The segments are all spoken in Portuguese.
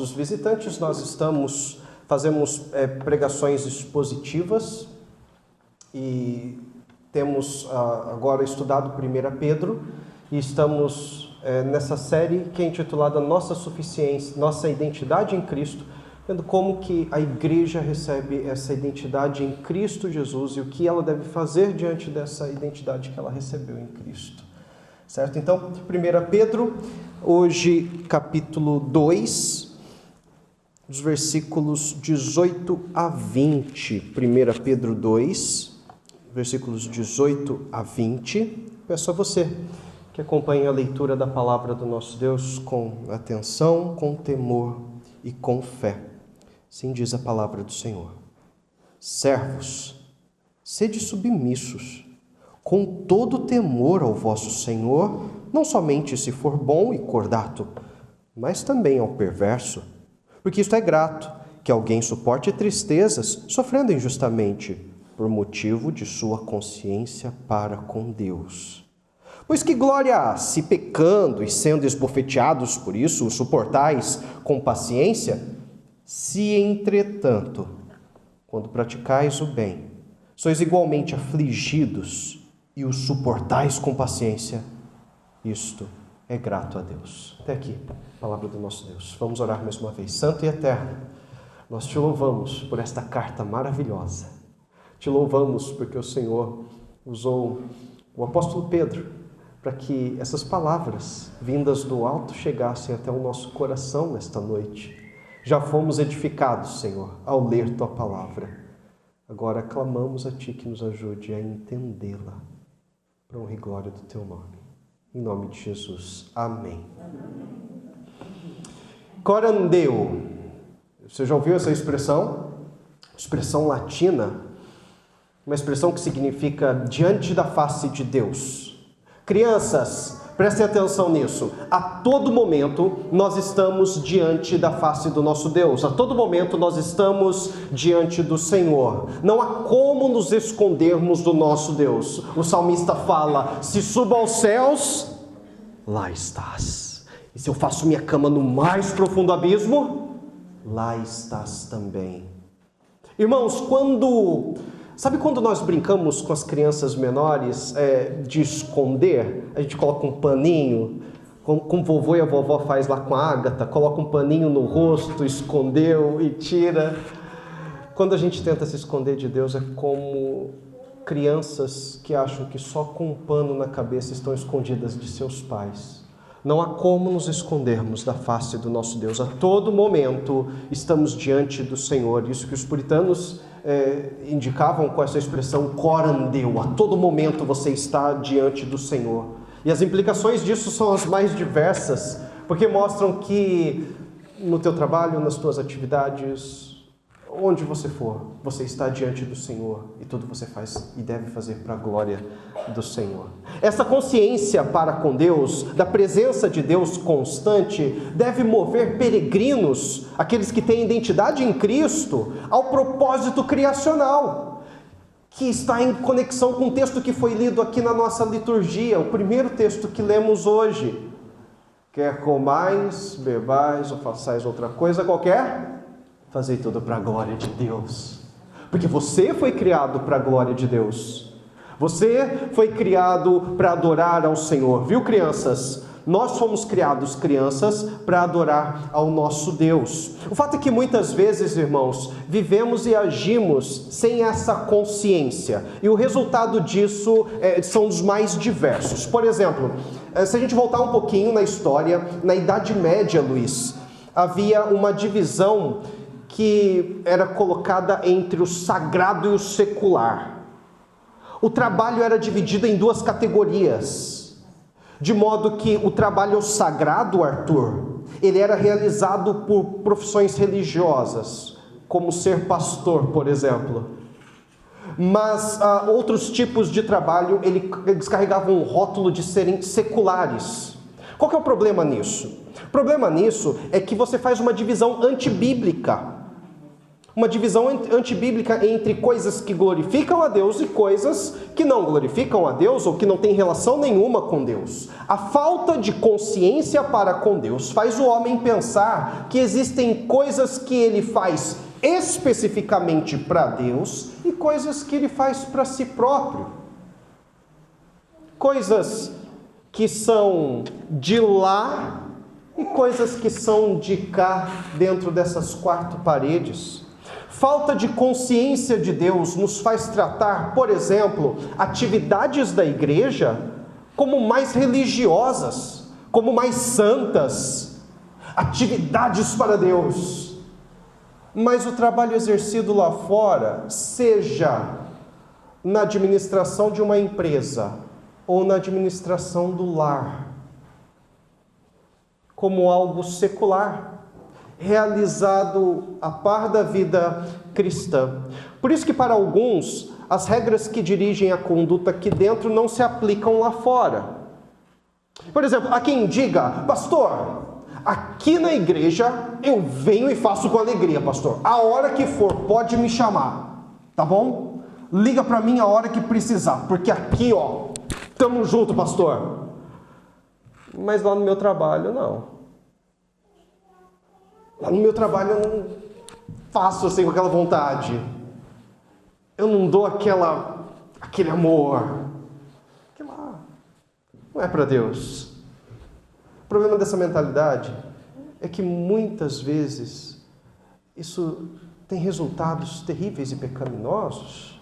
Os visitantes, nós fazemos pregações expositivas e temos agora estudado 1 Pedro e estamos nessa série que é intitulada Nossa Suficiência, Nossa Identidade em Cristo, vendo como que a igreja recebe essa identidade em Cristo Jesus e o que ela deve fazer diante dessa identidade que ela recebeu em Cristo. Certo? Então, 1 Pedro, hoje capítulo 2, dos versículos 18 a 20. 1 Pedro 2, versículos 18 a 20. Peço a você que acompanhe a leitura da palavra do nosso Deus com atenção, com temor e com fé. Assim diz a palavra do Senhor. Servos, sede submissos, com todo temor ao vosso Senhor, não somente se for bom e cordato, mas também ao perverso. Porque isto é grato, que alguém suporte tristezas, sofrendo injustamente, por motivo de sua consciência para com Deus. Pois que glória há, se pecando e sendo esbofeteados por isso, o suportais com paciência? Se, entretanto, quando praticais o bem, sois igualmente afligidos e o suportais com paciência, isto é grato a Deus. Até aqui, a palavra do nosso Deus. Vamos orar mais uma vez. Santo e eterno, nós te louvamos por esta carta maravilhosa. Te louvamos porque o Senhor usou o apóstolo Pedro para que essas palavras vindas do alto chegassem até o nosso coração nesta noite. Já fomos edificados, Senhor, ao ler tua palavra. Agora clamamos a ti que nos ajude a entendê-la, para honra e glória do teu nome. Em nome de Jesus. Amém. Corandeu. Você já ouviu essa expressão? Expressão latina. Uma expressão que significa diante da face de Deus. Crianças, prestem atenção nisso. A todo momento nós estamos diante da face do nosso Deus. A todo momento nós estamos diante do Senhor. Não há como nos escondermos do nosso Deus. O salmista fala: se subo aos céus, lá estás. E se eu faço minha cama no mais profundo abismo, lá estás também. Irmãos, sabe quando nós brincamos com as crianças menores de esconder? A gente coloca um paninho, como o vovô e a vovó faz lá com a Ágata, coloca um paninho no rosto, escondeu e tira. Quando a gente tenta se esconder de Deus, é como crianças que acham que só com um pano na cabeça estão escondidas de seus pais. Não há como nos escondermos da face do nosso Deus. A todo momento estamos diante do Senhor. Isso que os puritanos indicavam com essa expressão corandeu. A todo momento você está diante do Senhor. E as implicações disso são as mais diversas, porque mostram que no teu trabalho, nas tuas atividades, onde você for, você está diante do Senhor e tudo você faz e deve fazer para a glória do Senhor. Essa consciência para com Deus, da presença de Deus constante, deve mover peregrinos, aqueles que têm identidade em Cristo, ao propósito criacional, que está em conexão com o texto que foi lido aqui na nossa liturgia, o primeiro texto que lemos hoje. Quer comais, bebais ou façais outra coisa qualquer, fazei tudo para a glória de Deus. Porque você foi criado para a glória de Deus. Você foi criado para adorar ao Senhor. Viu, crianças? Nós fomos criados, crianças, para adorar ao nosso Deus. O fato é que muitas vezes, irmãos, vivemos e agimos sem essa consciência. E o resultado disso são os mais diversos. Por exemplo, se a gente voltar um pouquinho na história, na Idade Média, Luiz, havia uma divisão que era colocada entre o sagrado e o secular. O trabalho era dividido em duas categorias, de modo que o trabalho sagrado, Arthur, ele era realizado por profissões religiosas, como ser pastor, por exemplo. Mas outros tipos de trabalho, eles carregavam o rótulo de serem seculares. Qual que é o problema nisso? O problema nisso é que você faz uma divisão antibíblica. Uma divisão antibíblica entre coisas que glorificam a Deus e coisas que não glorificam a Deus ou que não têm relação nenhuma com Deus. A falta de consciência para com Deus faz o homem pensar que existem coisas que ele faz especificamente para Deus e coisas que ele faz para si próprio. Coisas que são de lá e coisas que são de cá, dentro dessas quatro paredes. Falta de consciência de Deus nos faz tratar, por exemplo, atividades da igreja como mais religiosas, como mais santas, atividades para Deus. Mas o trabalho exercido lá fora, seja na administração de uma empresa ou na administração do lar, como algo secular, realizado a par da vida cristã. Por isso que para alguns, as regras que dirigem a conduta aqui dentro não se aplicam lá fora. Por exemplo, há quem diga: pastor, aqui na igreja eu venho e faço com alegria, pastor. A hora que for, pode me chamar, tá bom? Liga para mim a hora que precisar, porque aqui, ó, tamo junto, pastor. Mas lá no meu trabalho, não. Lá no meu trabalho eu não faço assim com aquela vontade. Eu não dou aquele amor. Aquilo lá não é para Deus. O problema dessa mentalidade é que muitas vezes isso tem resultados terríveis e pecaminosos.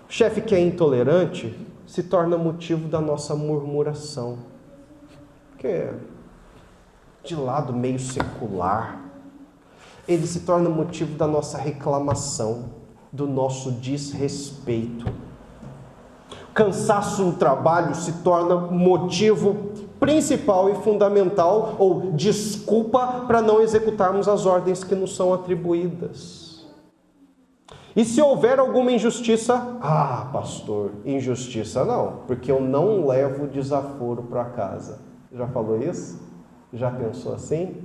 O chefe que é intolerante se torna motivo da nossa murmuração. Porque de lado meio secular, ele se torna motivo da nossa reclamação, do nosso desrespeito. Cansaço no trabalho se torna motivo principal e fundamental, ou desculpa para não executarmos as ordens que nos são atribuídas. E se houver alguma injustiça, pastor, injustiça não, porque eu não levo desaforo para casa. Já falou isso? Já pensou assim?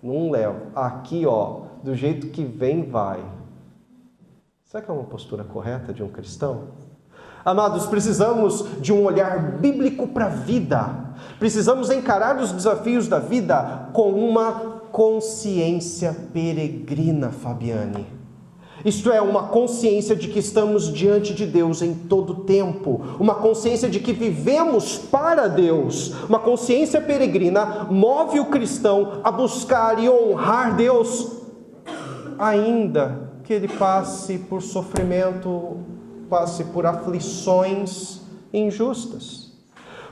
Não levo. Aqui, ó, do jeito que vem, vai. Será que é uma postura correta de um cristão? Amados, precisamos de um olhar bíblico para a vida. Precisamos encarar os desafios da vida com uma consciência peregrina, Fabiane. Isto é, uma consciência de que estamos diante de Deus em todo tempo, uma consciência de que vivemos para Deus. Uma consciência peregrina move o cristão a buscar e honrar Deus, ainda que ele passe por sofrimento, passe por aflições injustas.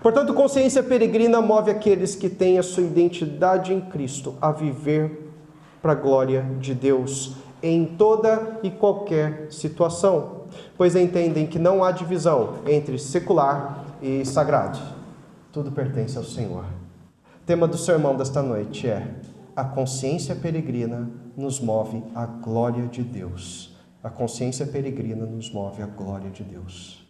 Portanto, consciência peregrina move aqueles que têm a sua identidade em Cristo a viver para a glória de Deus em toda e qualquer situação, pois entendem que não há divisão entre secular e sagrado. Tudo pertence ao Senhor. O tema do sermão desta noite é: a consciência peregrina nos move à glória de Deus. A consciência peregrina nos move à glória de Deus.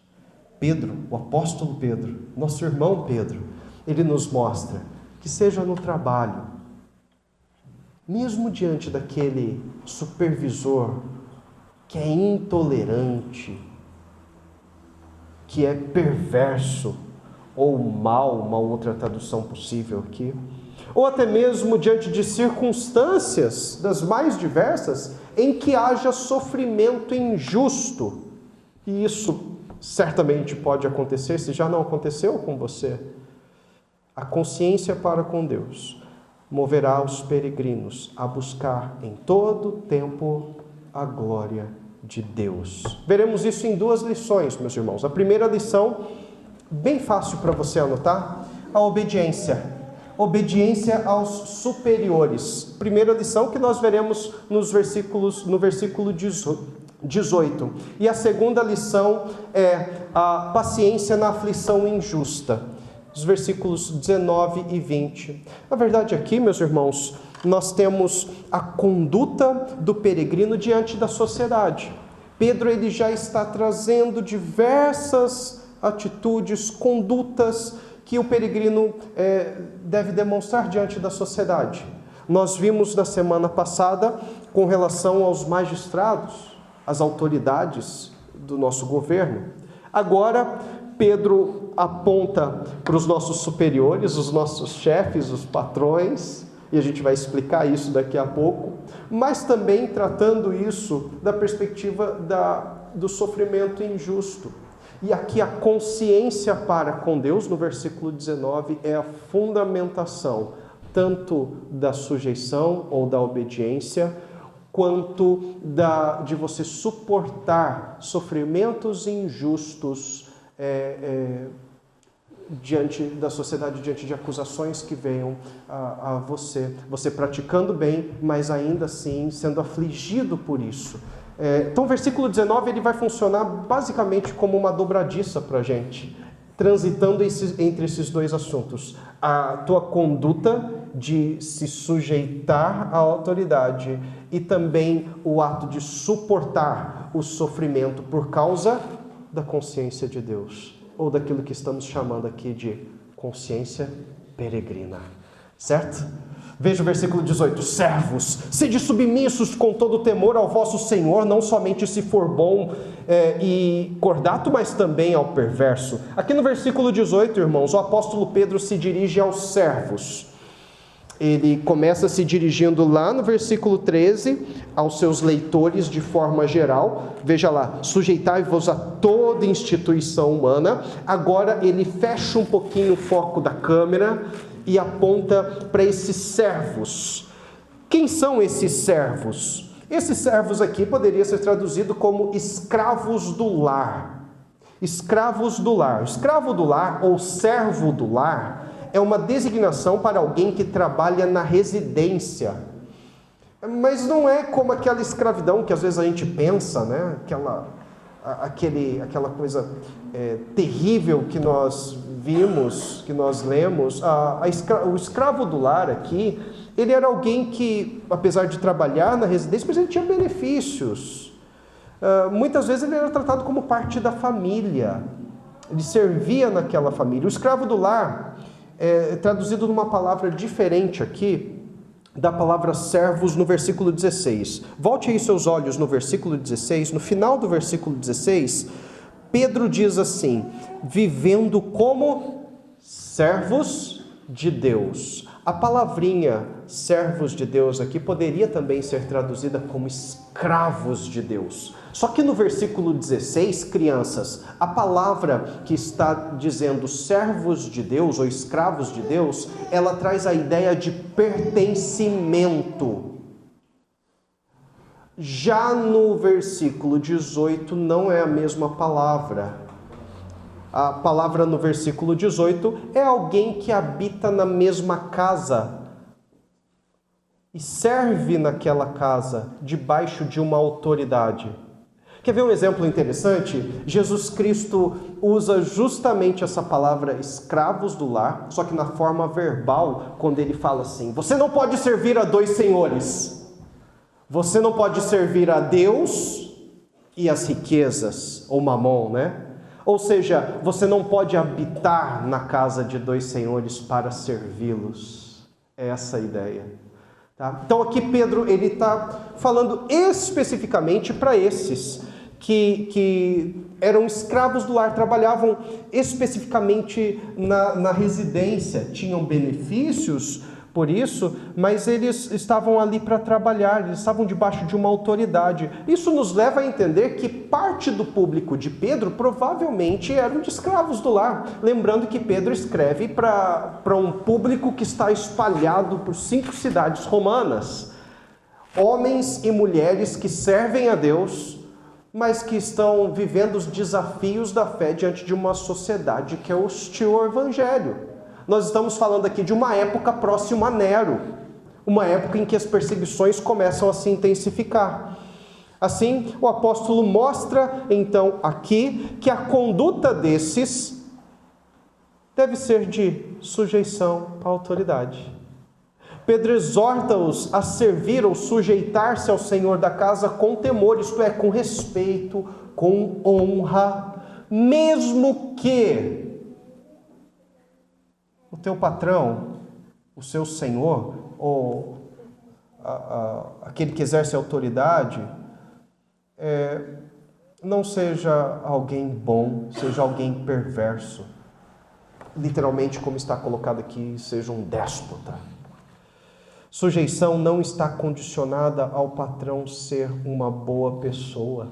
Pedro, o apóstolo Pedro, nosso irmão Pedro, ele nos mostra que seja no trabalho, mesmo diante daquele supervisor que é intolerante, que é perverso ou mau, uma outra tradução possível aqui, ou até mesmo diante de circunstâncias das mais diversas em que haja sofrimento injusto, e isso certamente pode acontecer, se já não aconteceu com você, a consciência para com Deus moverá os peregrinos a buscar em todo tempo a glória de Deus. Veremos isso em duas lições, meus irmãos. A primeira lição, bem fácil para você anotar, a obediência. Obediência aos superiores. Primeira lição que nós veremos no versículo 18. E a segunda lição é a paciência na aflição injusta. Os versículos 19 e 20. Na verdade, aqui, meus irmãos, nós temos a conduta do peregrino diante da sociedade. Pedro ele já está trazendo diversas atitudes, condutas que o peregrino deve demonstrar diante da sociedade. Nós vimos na semana passada com relação aos magistrados, as autoridades do nosso governo. Agora, Pedro aponta para os nossos superiores, os nossos chefes, os patrões, e a gente vai explicar isso daqui a pouco, mas também tratando isso da perspectiva do sofrimento injusto. E aqui a consciência para com Deus, no versículo 19, é a fundamentação tanto da sujeição ou da obediência, quanto de você suportar sofrimentos injustos diante da sociedade, diante de acusações que venham a você. Você praticando bem, mas ainda assim sendo afligido por isso. Então o versículo 19 ele vai funcionar basicamente como uma dobradiça para a gente, transitando entre esses dois assuntos. A tua conduta de se sujeitar à autoridade e também o ato de suportar o sofrimento por causa da consciência de Deus, ou daquilo que estamos chamando aqui de consciência peregrina, certo? Veja o versículo 18: servos, sede submissos com todo temor ao vosso Senhor, não somente se for bom e cordato, mas também ao perverso. Aqui no versículo 18, irmãos, o apóstolo Pedro se dirige aos servos. Ele começa se dirigindo lá no versículo 13 aos seus leitores de forma geral. Veja lá, sujeitai-vos a toda instituição humana. Agora ele fecha um pouquinho o foco da câmera e aponta para esses servos. Quem são esses servos? Esses servos aqui poderia ser traduzido como escravos do lar. Escravos do lar. Escravo do lar ou servo do lar é uma designação para alguém que trabalha na residência. Mas não é como aquela escravidão que às vezes a gente pensa, né? Aquela coisa terrível que nós vimos, que nós lemos. O escravo do lar aqui, ele era alguém que, apesar de trabalhar na residência, mas ele tinha benefícios. Muitas vezes ele era tratado como parte da família. Ele servia naquela família. O escravo do lar traduzido numa palavra diferente aqui, da palavra servos no versículo 16. Volte aí seus olhos no versículo 16, no final do versículo 16, Pedro diz assim: vivendo como servos de Deus. A palavrinha servos de Deus aqui poderia também ser traduzida como escravos de Deus. Só que no versículo 16, crianças, a palavra que está dizendo servos de Deus ou escravos de Deus, ela traz a ideia de pertencimento. Já no versículo 18 não é a mesma palavra. A palavra no versículo 18 é alguém que habita na mesma casa e serve naquela casa debaixo de uma autoridade. Quer ver um exemplo interessante? Jesus Cristo usa justamente essa palavra escravos do lar, só que na forma verbal, quando ele fala assim: você não pode servir a dois senhores. Você não pode servir a Deus e as riquezas, ou mamon, né? Ou seja, você não pode habitar na casa de dois senhores para servi-los. É essa a ideia. Tá? Então aqui Pedro ele está falando especificamente para esses que eram escravos do lar, trabalhavam especificamente na residência, tinham benefícios por isso, mas eles estavam ali para trabalhar, eles estavam debaixo de uma autoridade. Isso nos leva a entender que parte do público de Pedro provavelmente eram de escravos do lar. Lembrando que Pedro escreve para um público que está espalhado por 5 cidades romanas. Homens e mulheres que servem a Deus, mas que estão vivendo os desafios da fé diante de uma sociedade que é hostil ao Evangelho. Nós estamos falando aqui de uma época próxima a Nero, uma época em que as perseguições começam a se intensificar. Assim, o apóstolo mostra, então, aqui, que a conduta desses deve ser de sujeição à autoridade. Pedro exorta-os a servir ou sujeitar-se ao Senhor da casa com temor, isto é, com respeito, com honra, mesmo que o teu patrão, o seu senhor, ou aquele que exerce autoridade não seja alguém bom, seja alguém perverso. Literalmente, como está colocado aqui, seja um déspota. Sujeição não está condicionada ao patrão ser uma boa pessoa.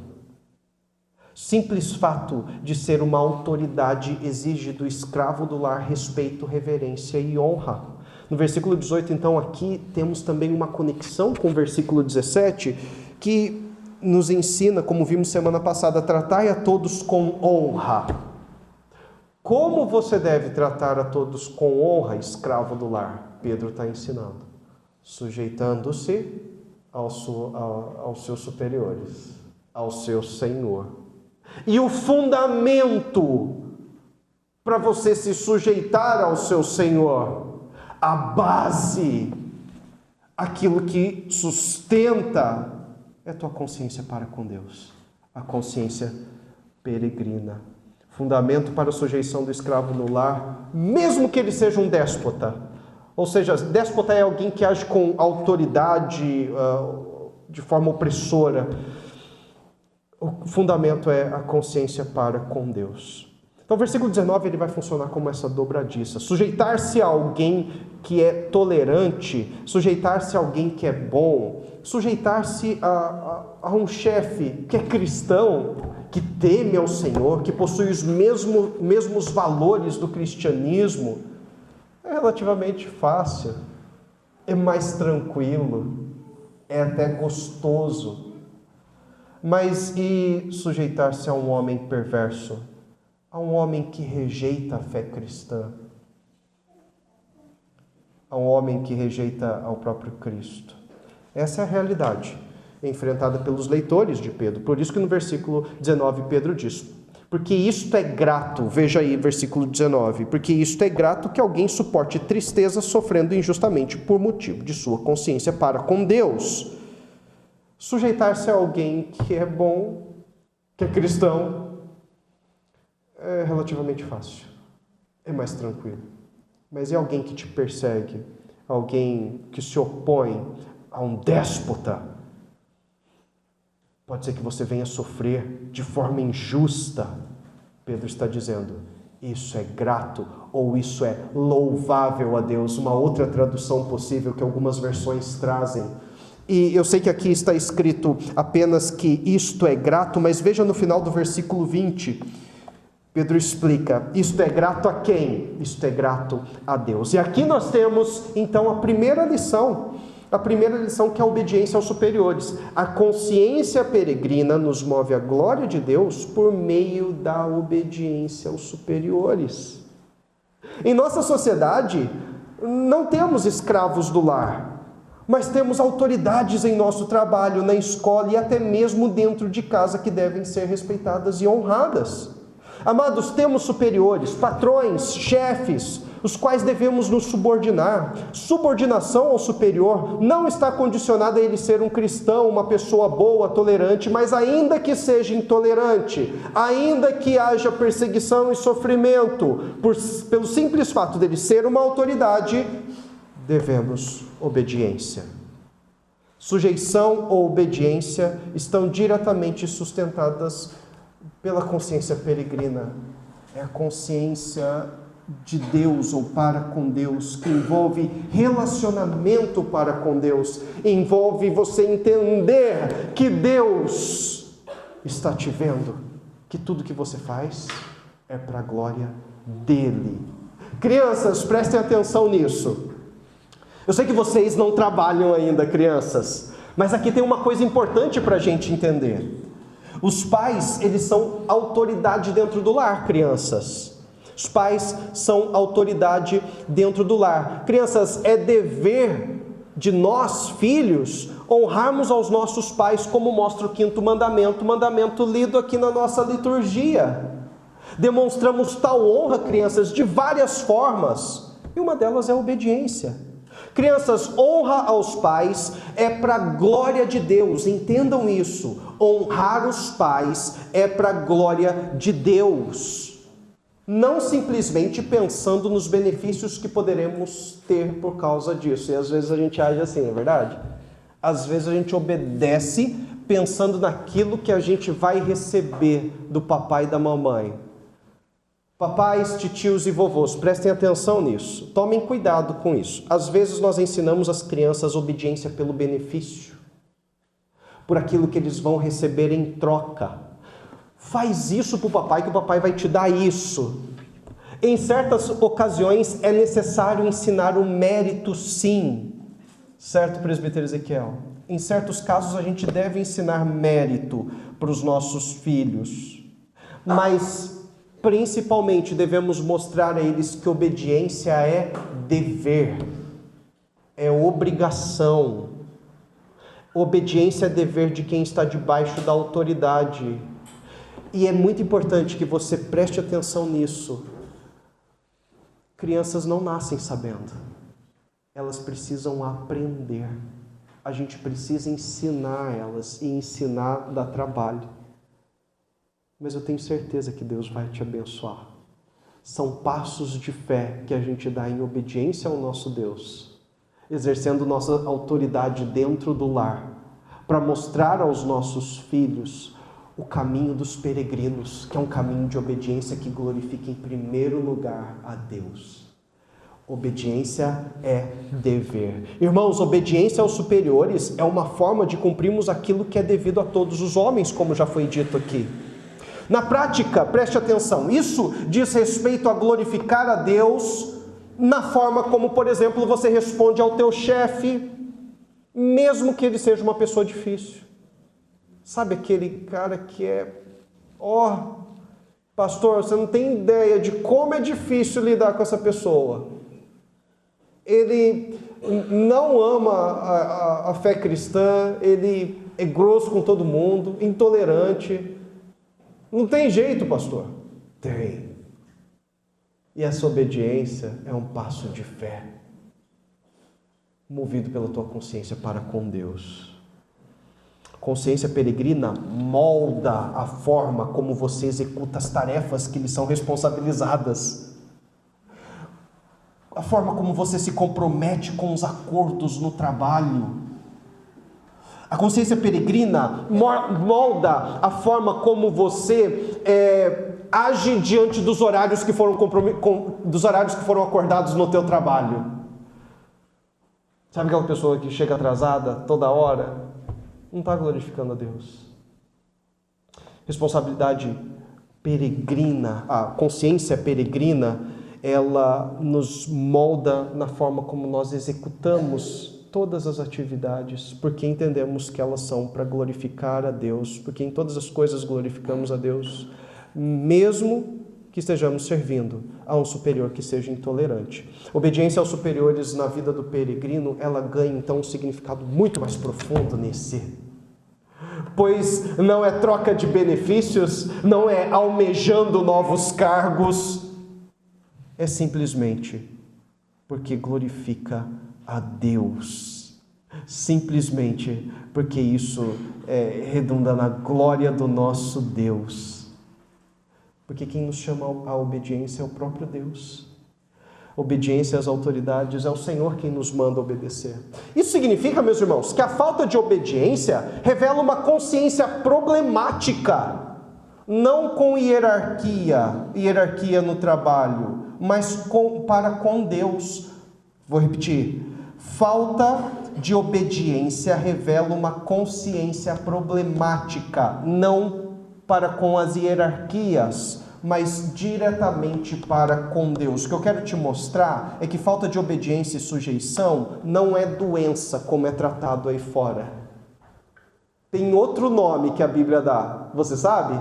Simples fato de ser uma autoridade exige do escravo do lar respeito, reverência e honra. No versículo 18, então, aqui temos também uma conexão com o versículo 17, que nos ensina, como vimos semana passada, tratai a todos com honra. Como você deve tratar a todos com honra, escravo do lar? Pedro está ensinando. Sujeitando-se aos seus superiores, ao seu Senhor. E o fundamento para você se sujeitar ao seu Senhor, a base, aquilo que sustenta, é a tua consciência para com Deus, a consciência peregrina. Fundamento para a sujeição do escravo no lar, mesmo que ele seja um déspota. Ou seja, déspota é alguém que age com autoridade, de forma opressora. O fundamento é a consciência para com Deus. Então, o versículo 19 ele vai funcionar como essa dobradiça. Sujeitar-se a alguém que é tolerante, sujeitar-se a alguém que é bom, sujeitar-se a um chefe que é cristão, que teme ao Senhor, que possui os mesmos valores do cristianismo, é relativamente fácil, é mais tranquilo, é até gostoso. Mas e sujeitar-se a um homem perverso? A um homem que rejeita a fé cristã? A um homem que rejeita ao próprio Cristo? Essa é a realidade enfrentada pelos leitores de Pedro. Por isso que no versículo 19 Pedro diz: porque isto é grato, veja aí versículo 19, porque isto é grato que alguém suporte tristeza sofrendo injustamente por motivo de sua consciência para com Deus. Sujeitar-se a alguém que é bom, que é cristão, é relativamente fácil, é mais tranquilo. Mas é alguém que te persegue, alguém que se opõe a um déspota, pode ser que você venha sofrer de forma injusta. Pedro está dizendo, isso é grato ou isso é louvável a Deus. Uma outra tradução possível que algumas versões trazem. E eu sei que aqui está escrito apenas que isto é grato, mas veja no final do versículo 20, Pedro explica, isto é grato a quem? Isto é grato a Deus. E aqui nós temos, então, a primeira lição que é a obediência aos superiores. A consciência peregrina nos move à glória de Deus por meio da obediência aos superiores. Em nossa sociedade, não temos escravos do lar, mas temos autoridades em nosso trabalho, na escola e até mesmo dentro de casa que devem ser respeitadas e honradas. Amados, temos superiores, patrões, chefes, os quais devemos nos subordinar. Subordinação ao superior não está condicionada a ele ser um cristão, uma pessoa boa, tolerante, mas ainda que seja intolerante, ainda que haja perseguição e sofrimento, pelo simples fato dele ser uma autoridade, devemos obediência. Sujeição ou obediência estão diretamente sustentadas pela consciência peregrina. É a consciência de Deus ou para com Deus, que envolve relacionamento para com Deus, envolve você entender que Deus está te vendo, que tudo que você faz é para a glória dele. Crianças, prestem atenção nisso. Eu sei que vocês não trabalham ainda, crianças, mas aqui tem uma coisa importante para a gente entender. Os pais, eles são autoridade dentro do lar, crianças. Os pais são autoridade dentro do lar. Crianças, é dever de nós, filhos, honrarmos aos nossos pais, como mostra o 5º mandamento lido aqui na nossa liturgia. Demonstramos tal honra, crianças, de várias formas, e uma delas é a obediência. Crianças, honra aos pais é para a glória de Deus, entendam isso. Honrar os pais é para a glória de Deus. Não simplesmente pensando nos benefícios que poderemos ter por causa disso. E às vezes a gente age assim, não é verdade? Às vezes a gente obedece pensando naquilo que a gente vai receber do papai e da mamãe. Papais, titios e vovôs, prestem atenção nisso. Tomem cuidado com isso. Às vezes nós ensinamos as crianças obediência pelo benefício, por aquilo que eles vão receber em troca. Faz isso para o papai que o papai vai te dar isso. Em certas ocasiões é necessário ensinar o mérito, sim. Certo, presbítero Ezequiel? Em certos casos a gente deve ensinar mérito para os nossos filhos. Mas, principalmente, devemos mostrar a eles que obediência é dever, é obrigação. Obediência é dever de quem está debaixo da autoridade. E é muito importante que você preste atenção nisso. Crianças não nascem sabendo. Elas precisam aprender. A gente precisa ensinar elas, e ensinar dá trabalho. Mas eu tenho certeza que Deus vai te abençoar. São passos de fé que a gente dá em obediência ao nosso Deus, exercendo nossa autoridade dentro do lar, para mostrar aos nossos filhos o caminho dos peregrinos, que é um caminho de obediência que glorifica em primeiro lugar a Deus. Obediência é dever. Irmãos, obediência aos superiores é uma forma de cumprirmos aquilo que é devido a todos os homens, como já foi dito aqui. Na prática, preste atenção, isso diz respeito a glorificar a Deus na forma como, por exemplo, você responde ao teu chefe, mesmo que ele seja uma pessoa difícil. Sabe aquele cara que é, pastor, você não tem ideia de como é difícil lidar com essa pessoa. Ele não ama a fé cristã, ele é grosso com todo mundo, intolerante. Não tem jeito, pastor. Tem. E essa obediência é um passo de fé, movido pela tua consciência para com Deus. Consciência peregrina molda a forma como você executa as tarefas que lhe são responsabilizadas. A forma como você se compromete com os acordos no trabalho. A consciência peregrina molda a forma como você age diante dos horários que foram acordados no teu trabalho. Sabe aquela pessoa que chega atrasada toda hora? Não está glorificando a Deus. Responsabilidade peregrina, a consciência peregrina, ela nos molda na forma como nós executamos todas as atividades, porque entendemos que elas são para glorificar a Deus, porque em todas as coisas glorificamos a Deus, mesmo que estejamos servindo a um superior que seja intolerante. Obediência aos superiores na vida do peregrino, ela ganha então um significado muito mais profundo nesse. Pois não é troca de benefícios, não é almejando novos cargos, é simplesmente porque glorifica a Deus. Simplesmente porque isso redunda na glória do nosso Deus. Porque quem nos chama à obediência é o próprio Deus. Obediência às autoridades é o Senhor quem nos manda obedecer. Isso significa, meus irmãos, que a falta de obediência revela uma consciência problemática, não com hierarquia no trabalho, mas para com Deus. Vou repetir. Falta de obediência revela uma consciência problemática, não para com as hierarquias, mas diretamente para com Deus. O que eu quero te mostrar é que falta de obediência e sujeição não é doença, como é tratado aí fora. Tem outro nome que a Bíblia dá, você sabe?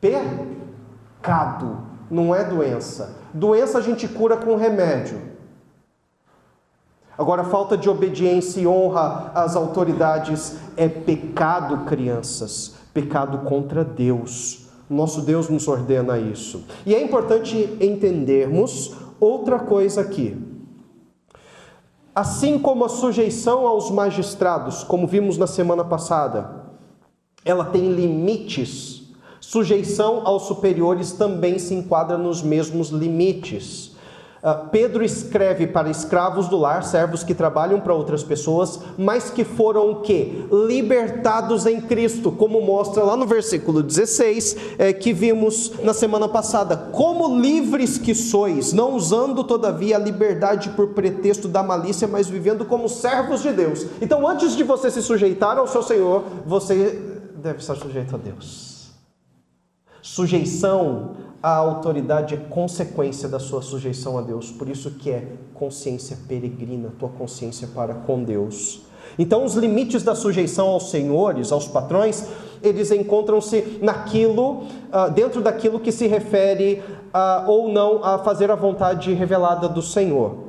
Pecado, não é doença. Doença a gente cura com remédio. Agora, falta de obediência e honra às autoridades é pecado, crianças. Pecado contra Deus. Nosso Deus nos ordena isso. E é importante entendermos outra coisa aqui. Assim como a sujeição aos magistrados, como vimos na semana passada, ela tem limites. Sujeição aos superiores também se enquadra nos mesmos limites. Pedro escreve para escravos do lar, servos que trabalham para outras pessoas, mas que foram o quê? Libertados em Cristo, como mostra lá no versículo 16, que vimos na semana passada. Como livres que sois, não usando todavia a liberdade por pretexto da malícia, mas vivendo como servos de Deus. Então, antes de você se sujeitar ao seu Senhor, você deve estar sujeito a Deus. Sujeição à autoridade é consequência da sua sujeição a Deus. Por isso que é consciência peregrina, tua consciência para com Deus. Então, os limites da sujeição aos senhores, aos patrões, eles encontram-se naquilo, dentro daquilo que se refere ou não a fazer a vontade revelada do Senhor.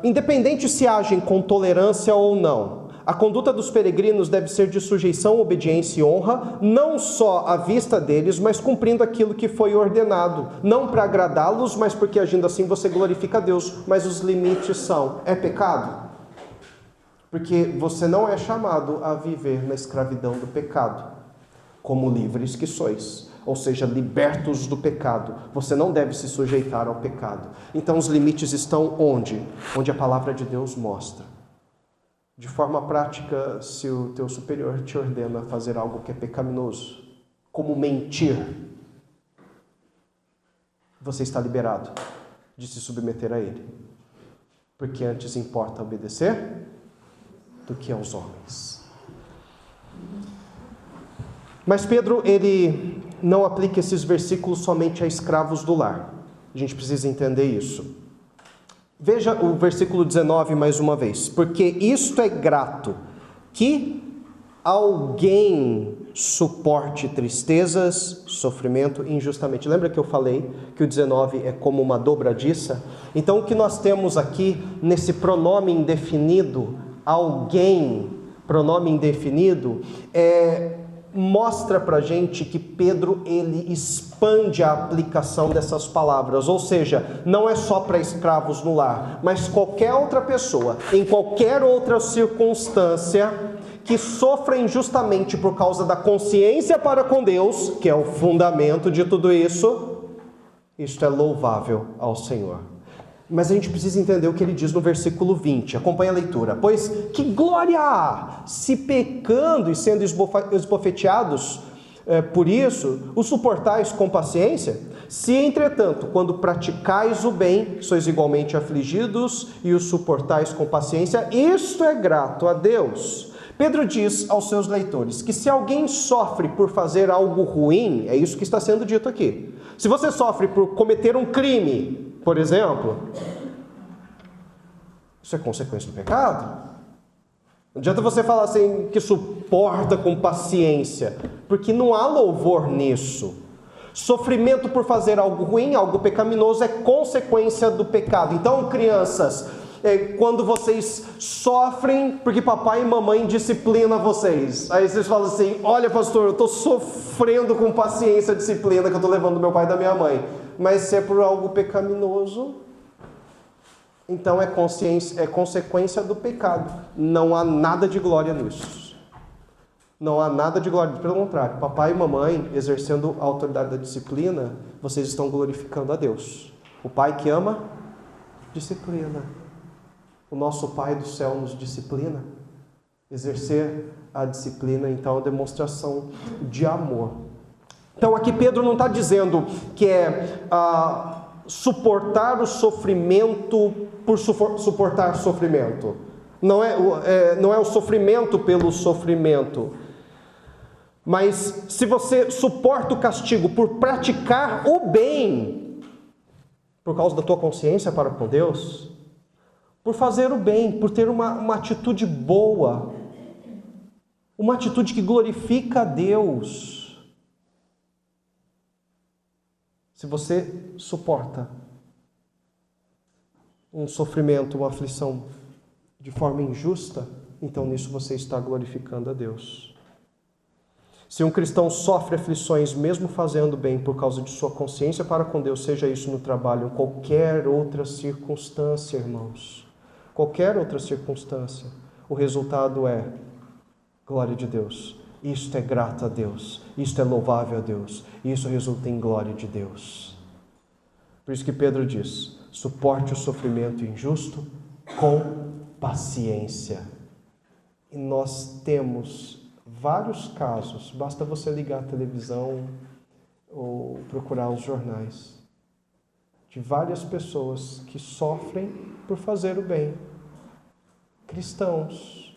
Independente se agem com tolerância ou não, a conduta dos peregrinos deve ser de sujeição, obediência e honra, não só à vista deles, mas cumprindo aquilo que foi ordenado. Não para agradá-los, mas porque agindo assim você glorifica a Deus. Mas os limites são: é pecado? Porque você não é chamado a viver na escravidão do pecado, como livres que sois. Ou seja, libertos do pecado. Você não deve se sujeitar ao pecado. Então os limites estão onde? Onde a palavra de Deus mostra. De forma prática, se o teu superior te ordena fazer algo que é pecaminoso, como mentir, você está liberado de se submeter a ele. Porque antes importa obedecer do que aos homens. Mas Pedro, ele não aplica esses versículos somente a escravos do lar. A gente precisa entender isso. Veja o versículo 19 mais uma vez. Porque isto é grato, que alguém suporte tristezas, sofrimento injustamente. Lembra que eu falei que o 19 é como uma dobradiça? Então o que nós temos aqui nesse pronome indefinido, alguém, pronome indefinido, mostra pra gente que Pedro, ele expande a aplicação dessas palavras, ou seja, não é só para escravos no lar, mas qualquer outra pessoa, em qualquer outra circunstância, que sofra injustamente por causa da consciência para com Deus, que é o fundamento de tudo isso, isto é louvável ao Senhor. Mas a gente precisa entender o que ele diz no versículo 20. Acompanha a leitura. Pois que glória há, se pecando e sendo esbofeteados por isso, o suportais com paciência? Se, entretanto, quando praticais o bem, sois igualmente afligidos e o suportais com paciência, isto é grato a Deus. Pedro diz aos seus leitores que se alguém sofre por fazer algo ruim, é isso que está sendo dito aqui. Se você sofre por cometer um crime, por exemplo, isso é consequência do pecado. Não adianta você falar assim que suporta com paciência, porque não há louvor nisso. Sofrimento por fazer algo ruim, algo pecaminoso, é consequência do pecado. Então, crianças, quando vocês sofrem porque papai e mamãe disciplinam vocês, aí vocês falam assim: olha, pastor, eu estou sofrendo com paciência a disciplina que eu estou levando do meu pai e da minha mãe. Mas se é por algo pecaminoso, então é consequência do pecado. Não há nada de glória nisso. Não há nada de glória. Pelo contrário, papai e mamãe, exercendo a autoridade da disciplina, vocês estão glorificando a Deus. O pai que ama, disciplina. O nosso Pai do céu nos disciplina. Exercer a disciplina, então, é demonstração de amor. Então aqui Pedro não está dizendo que suportar o sofrimento por suportar sofrimento. Não é o sofrimento pelo sofrimento. Mas se você suporta o castigo por praticar o bem, por causa da tua consciência para com Deus, por fazer o bem, por ter uma atitude boa, uma atitude que glorifica a Deus, se você suporta um sofrimento, uma aflição de forma injusta, então nisso você está glorificando a Deus. Se um cristão sofre aflições mesmo fazendo bem por causa de sua consciência para com Deus, seja isso no trabalho ou qualquer outra circunstância, irmãos, qualquer outra circunstância, o resultado é glória de Deus. Isto é grato a Deus, isto é louvável a Deus, isso resulta em glória de Deus. Por isso que Pedro diz: suporte o sofrimento injusto com paciência. E nós temos vários casos, basta você ligar a televisão ou procurar os jornais, de várias pessoas que sofrem por fazer o bem. Cristãos.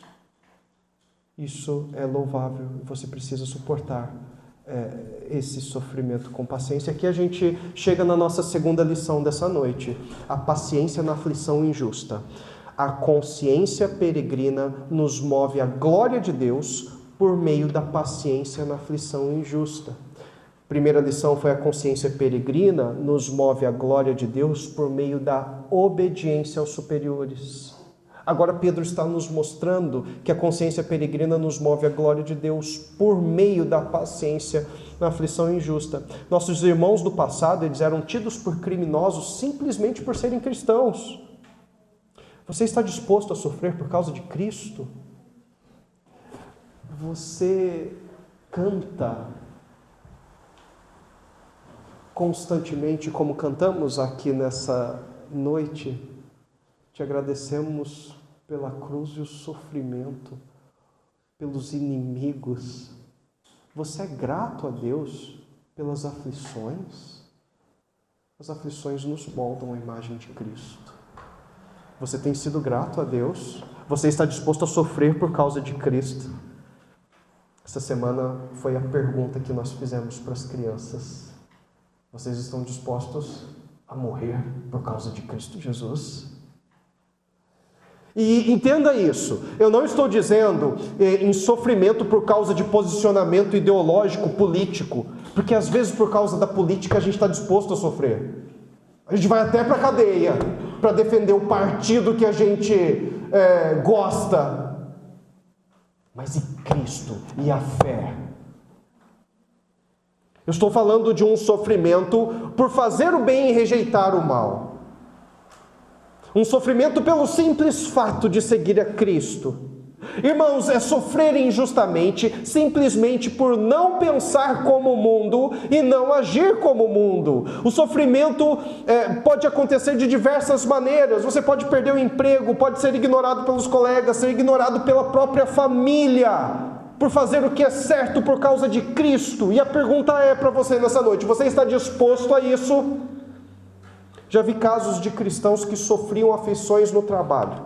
Isso é louvável, você precisa suportar esse sofrimento com paciência. Aqui a gente chega na nossa segunda lição dessa noite: a paciência na aflição injusta. A consciência peregrina nos move à glória de Deus por meio da paciência na aflição injusta. Primeira lição foi: a consciência peregrina nos move à glória de Deus por meio da obediência aos superiores. Agora Pedro está nos mostrando que a consciência peregrina nos move à glória de Deus por meio da paciência na aflição injusta. Nossos irmãos do passado, eles eram tidos por criminosos simplesmente por serem cristãos. Você está disposto a sofrer por causa de Cristo? Você canta constantemente como cantamos aqui nessa noite? Te agradecemos pela cruz e o sofrimento, pelos inimigos. Você é grato a Deus pelas aflições? As aflições nos moldam a imagem de Cristo. Você tem sido grato a Deus? Você está disposto a sofrer por causa de Cristo? Essa semana foi a pergunta que nós fizemos para as crianças. Vocês estão dispostos a morrer por causa de Cristo Jesus? E entenda isso, eu não estou dizendo em sofrimento por causa de posicionamento ideológico, político, porque às vezes por causa da política a gente está disposto a sofrer. A gente vai até para a cadeia para defender o partido que a gente gosta. Mas e Cristo e a fé? Eu estou falando de um sofrimento por fazer o bem e rejeitar o mal. Um sofrimento pelo simples fato de seguir a Cristo. Irmãos, é sofrer injustamente simplesmente por não pensar como o mundo e não agir como o mundo. O sofrimento pode acontecer de diversas maneiras. Você pode perder o emprego, pode ser ignorado pelos colegas, ser ignorado pela própria família, por fazer o que é certo por causa de Cristo. E a pergunta é para você nessa noite: você está disposto a isso? Já vi casos de cristãos que sofriam aflições no trabalho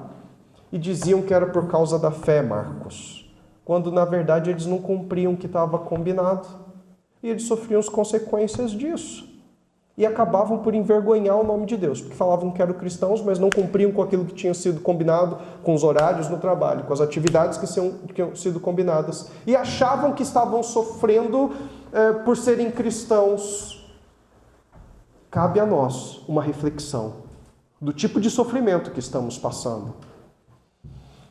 e diziam que era por causa da fé, Marcos, quando na verdade eles não cumpriam o que estava combinado e eles sofriam as consequências disso e acabavam por envergonhar o nome de Deus, porque falavam que eram cristãos, mas não cumpriam com aquilo que tinha sido combinado, com os horários no trabalho, com as atividades que tinham sido combinadas, e achavam que estavam sofrendo por serem cristãos. Cabe a nós uma reflexão do tipo de sofrimento que estamos passando.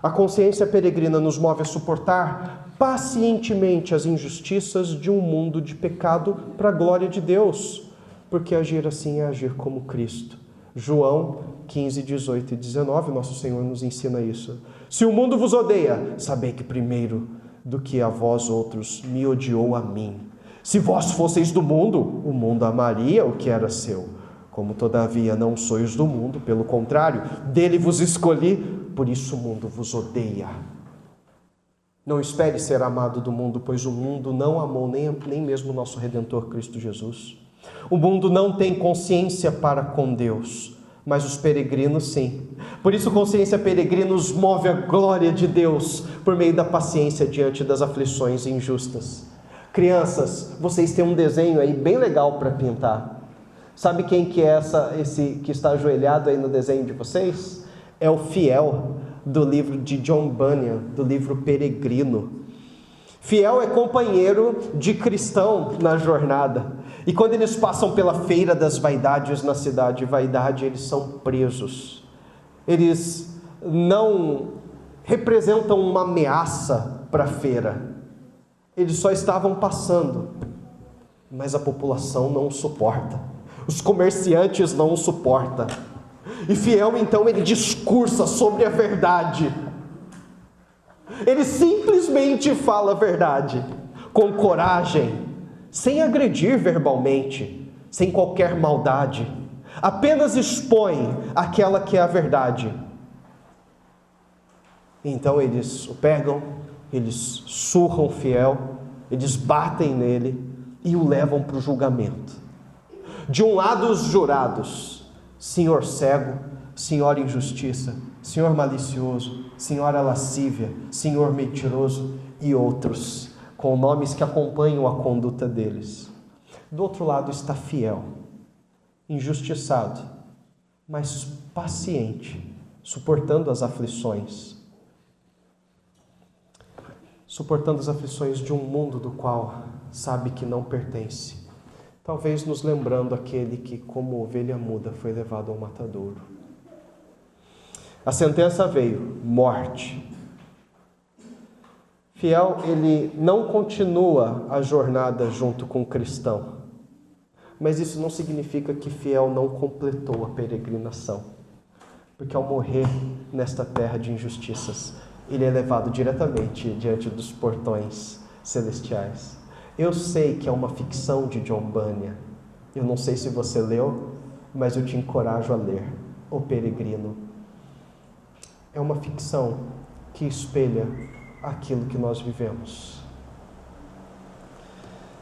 A consciência peregrina nos move a suportar pacientemente as injustiças de um mundo de pecado para a glória de Deus, porque agir assim é agir como Cristo. João 15, 18 e 19, nosso Senhor nos ensina isso. Se o mundo vos odeia, sabei que primeiro do que a vós outros me odiou a mim. Se vós fosseis do mundo, o mundo amaria o que era seu. Como todavia não sois do mundo, pelo contrário, dele vos escolhi, por isso o mundo vos odeia. Não espere ser amado do mundo, pois o mundo não amou nem mesmo o nosso Redentor Cristo Jesus. O mundo não tem consciência para com Deus, mas os peregrinos sim. Por isso, consciência peregrina nos move à glória de Deus por meio da paciência diante das aflições injustas. Crianças, vocês têm um desenho aí bem legal para pintar. Sabe quem que é esse que está ajoelhado aí no desenho de vocês? É o Fiel, do livro de John Bunyan, do livro Peregrino. Fiel é companheiro de cristão na jornada. E quando eles passam pela feira das vaidades na cidade Vaidade, eles são presos. Eles não representam uma ameaça para a feira. Eles só estavam passando, mas a população não o suporta. Os comerciantes não o suportam. E Fiel, então, ele discursa sobre a verdade. Ele simplesmente fala a verdade, com coragem, sem agredir verbalmente, sem qualquer maldade. apenas expõe aquela que é a verdade. Então eles o pegam, eles surram o fiel, eles batem nele e o levam para o julgamento. De um lado os jurados, senhor cego, senhor injustiça, senhor malicioso, senhora lascívia, senhor mentiroso e outros, com nomes que acompanham a conduta deles. Do outro lado está fiel, injustiçado, mas paciente, suportando as aflições. Suportando as aflições de um mundo do qual sabe que não pertence. Talvez nos lembrando aquele que, como ovelha muda, foi levado ao matadouro. A sentença veio, morte. Fiel, ele não continua a jornada junto com o cristão. Mas isso não significa que fiel não completou a peregrinação. Porque ao morrer nesta terra de injustiças, ele é levado diretamente diante dos portões celestiais. Eu sei que é uma ficção de John Bunyan. Eu não sei se você leu, mas eu te encorajo a ler O Peregrino. É uma ficção que espelha aquilo que nós vivemos.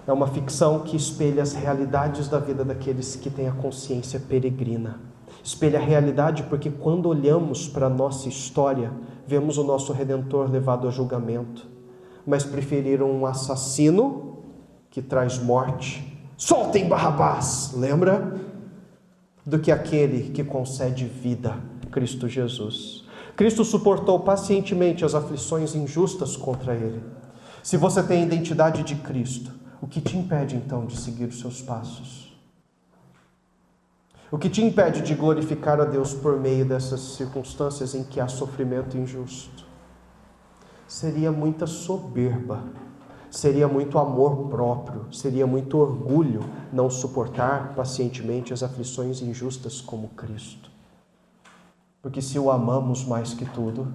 É uma ficção que espelha as realidades da vida daqueles que têm a consciência peregrina. Espelha a realidade porque quando olhamos para a nossa história, vemos o nosso Redentor levado a julgamento, mas preferiram um assassino que traz morte. Soltem Barrabás, lembra? Do que aquele que concede vida, Cristo Jesus. Cristo suportou pacientemente as aflições injustas contra ele. Se você tem a identidade de Cristo, o que te impede então de seguir os seus passos? O que te impede de glorificar a Deus por meio dessas circunstâncias em que há sofrimento injusto? Seria muita soberba, seria muito amor próprio, seria muito orgulho não suportar pacientemente as aflições injustas como Cristo. Porque se o amamos mais que tudo,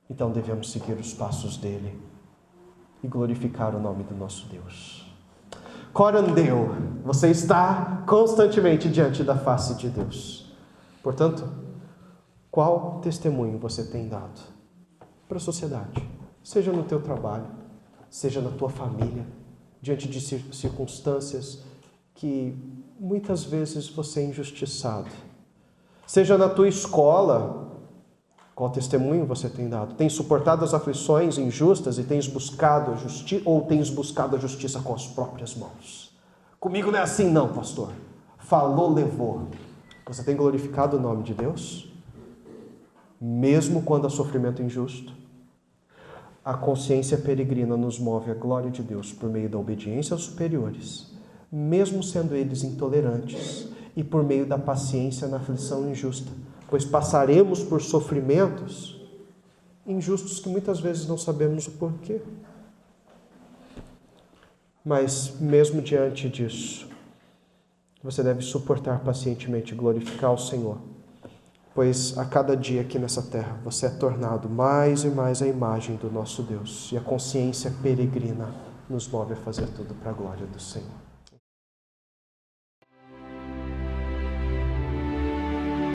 então devemos seguir os passos dele e glorificar o nome do nosso Deus. Corandeu, você está constantemente diante da face de Deus. Portanto, qual testemunho você tem dado para a sociedade? Seja no teu trabalho, seja na tua família, diante de circunstâncias que muitas vezes você é injustiçado. Seja na tua escola, qual testemunho você tem dado? Tens suportado as aflições injustas e tens buscado a justiça, ou tens buscado a justiça com as próprias mãos? Comigo não é assim não, pastor. Falou, levou. Você tem glorificado o nome de Deus? Mesmo quando há sofrimento injusto? A consciência peregrina nos move à glória de Deus por meio da obediência aos superiores, mesmo sendo eles intolerantes, e por meio da paciência na aflição injusta, pois passaremos por sofrimentos injustos que muitas vezes não sabemos o porquê. Mas mesmo diante disso, você deve suportar pacientemente e glorificar o Senhor, pois a cada dia aqui nessa terra você é tornado mais e mais a imagem do nosso Deus, e a consciência peregrina nos move a fazer tudo para a glória do Senhor.